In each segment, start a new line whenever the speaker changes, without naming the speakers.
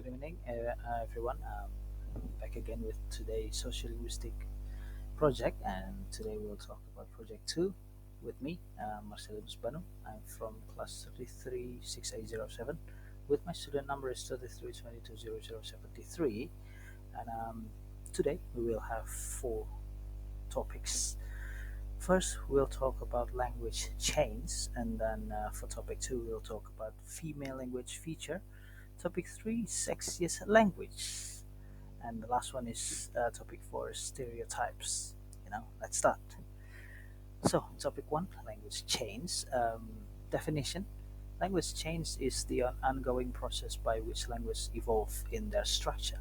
Good evening, everyone. Back again with today's Sociolinguistic Project, and today we'll talk about Project 2 with me, Marcellinus Bhanu. I'm from class 336807, with my student number is 33220073, and today we will have four topics. First, we'll talk about language chains, and then for topic 2, we'll talk about female language feature. Topic 3, sexiest language. And the last one is topic 4, stereotypes. Let's start. So, topic 1, language change. Definition. Language change is the ongoing process by which language evolve in their structure,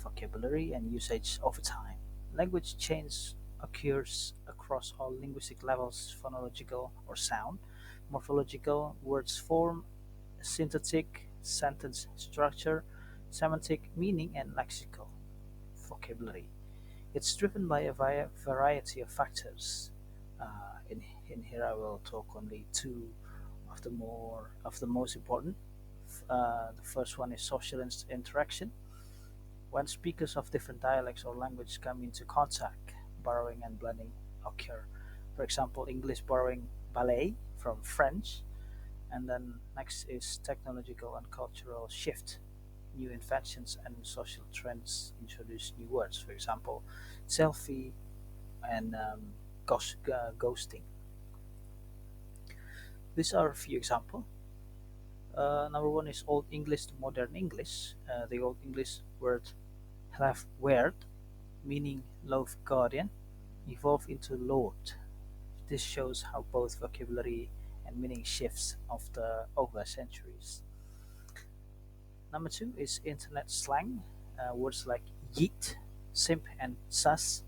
vocabulary, and usage over time. Language change occurs across all linguistic levels: phonological or sound, morphological, words form, syntactic, sentence structure, semantic, meaning, and lexical vocabulary. It's driven by a variety of factors. In here, I will talk only two of the most important. The first one is social interaction. When speakers of different dialects or language come into contact, borrowing and blending occur. For example, English borrowing ballet from French, and then next is technological and cultural shift. New inventions and social trends introduce new words. For example, selfie and ghosting. These are a few examples. Number one is Old English to Modern English. The Old English word have word, meaning love guardian, evolved into lord. This shows how both vocabulary and meaning shifts over centuries. Number two is internet slang. Words like yeet, simp, and sus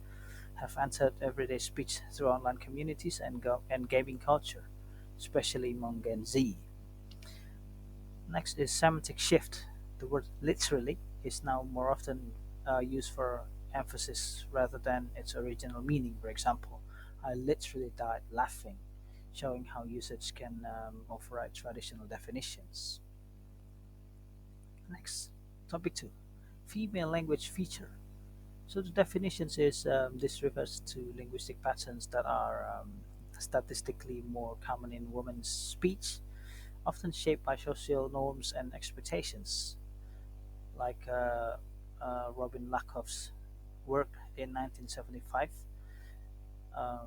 have entered everyday speech through online communities and gaming culture, especially among Gen Z. Next is semantic shift. The word literally is now more often used for emphasis rather than its original meaning. For example, I literally died laughing, showing how usage can override traditional definitions. Next, topic 2, female language feature. So the definitions is this refers to linguistic patterns that are statistically more common in women's speech, often shaped by social norms and expectations, like Robin Lakoff's work in 1975. Uh,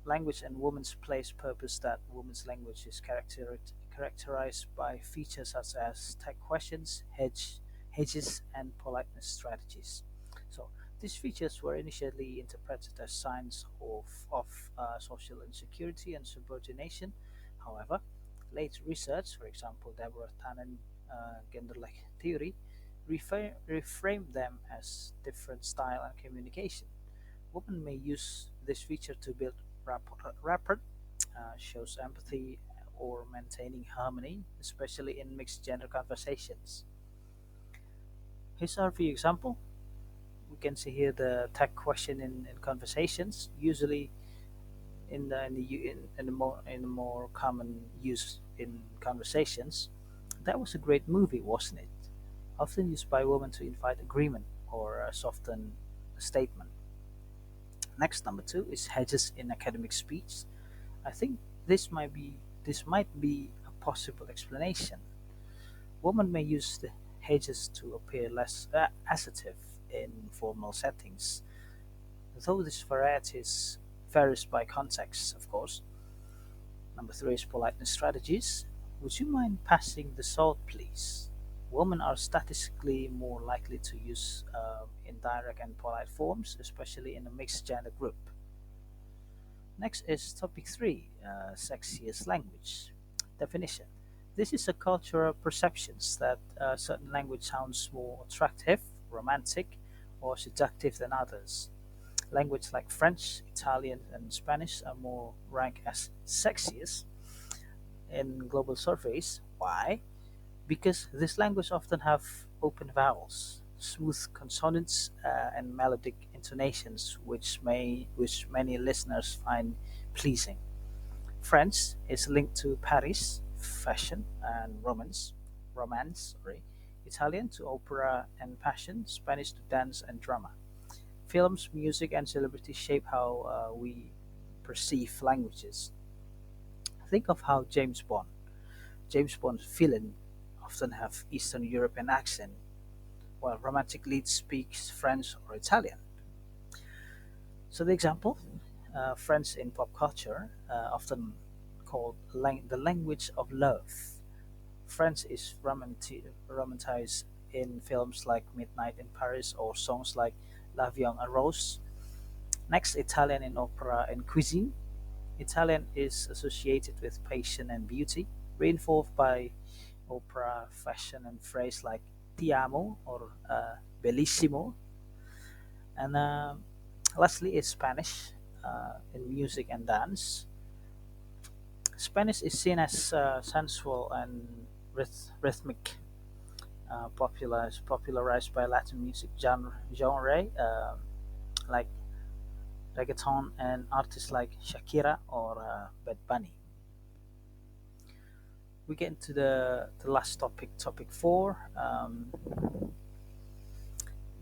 Language and women's place purpose that women's language is characterized by features such as tag questions, hedges, and politeness strategies. So these features were initially interpreted as signs of social insecurity and subordination. However, late research, for example, Deborah Tannen gender-like theory, reframed them as different style and communication. Women may use this feature to build rapport, shows empathy, or maintaining harmony, especially in mixed gender conversations. Here's our few example. We can see here the tag question in conversations, usually in the more common use in conversations. That was a great movie, wasn't it? Often used by women to invite agreement or soften a statement. Next, number two is hedges in academic speech. I think this might be a possible explanation. Women may use the hedges to appear less assertive in formal settings, though this varies by context, of course. Number three is politeness strategies. Would you mind passing the salt, please? Women are statistically more likely to use indirect and polite forms, especially in a mixed gender group. Next is topic 3, sexiest language. Definition. This is a cultural perceptions that certain language sounds more attractive, romantic, or seductive than others. Language like French, Italian, and Spanish are more ranked as sexiest in global surveys. Why? Because this language often have open vowels, smooth consonants, and melodic intonations, which many listeners find pleasing. French is linked to Paris, fashion, and romance. Sorry, Italian to opera and passion, Spanish to dance and drama. Films, music, and celebrity shape how we perceive languages. Think of how James Bond's villain often have Eastern European accent, while romantic lead speaks French or Italian. So the example, French in pop culture, often called the language of love. French is romanticized in films like Midnight in Paris or songs like La Vie en Rose. Next, Italian in opera and cuisine. Italian is associated with passion and beauty, reinforced by opera, fashion, and phrase like "ti amo" or "bellissimo." And lastly is Spanish in music and dance. Spanish is seen as sensual and rhythmic, popularized by Latin music genre like reggaeton and artists like Shakira or Bad Bunny. We get into the last topic, topic four,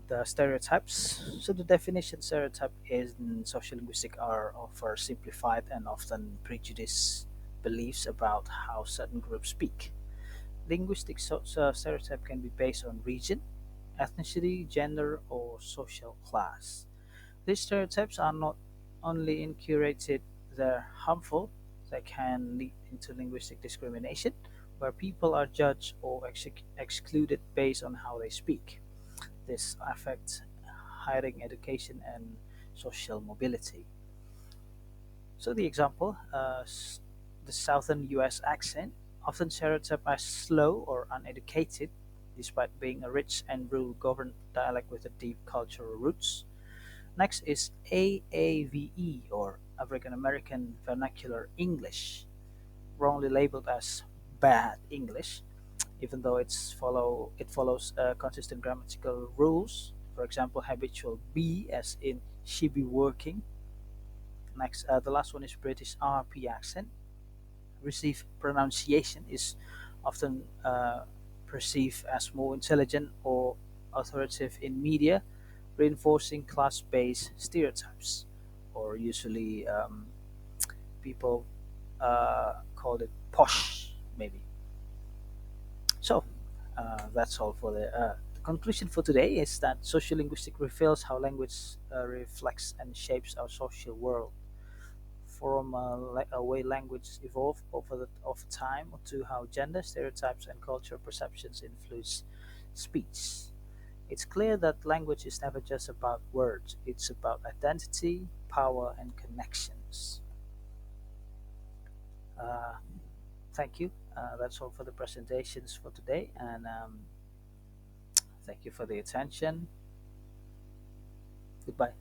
the stereotypes. So the definition stereotype in social linguistics are offer simplified and often prejudiced beliefs about how certain groups speak. Linguistic stereotype can be based on region, ethnicity, gender, or social class. These stereotypes are not only inaccurate, they're harmful. They can lead into linguistic discrimination, where people are judged or excluded based on how they speak. This affects hiring, education, and social mobility. So the example, the southern U.S. accent, often stereotyped as slow or uneducated, despite being a rich and rule-governed dialect with a deep cultural roots. Next is AAVE or African American Vernacular English, wrongly labeled as bad English, even though it follows consistent grammatical rules. For example, habitual be as in she be working. Next, the last one is British RP accent. Received pronunciation is often perceived as more intelligent or authoritative in media, reinforcing class-based stereotypes, or usually people call it posh, maybe. So that's all for the conclusion for today is that sociolinguistic reveals how language reflects and shapes our social world from a way language evolved over time to how gender stereotypes and cultural perceptions influence speech. It's clear that language is never just about words, it's about identity, power, and connections. Uh, Thank you. That's all for the presentations for today, and thank you for the attention. Goodbye.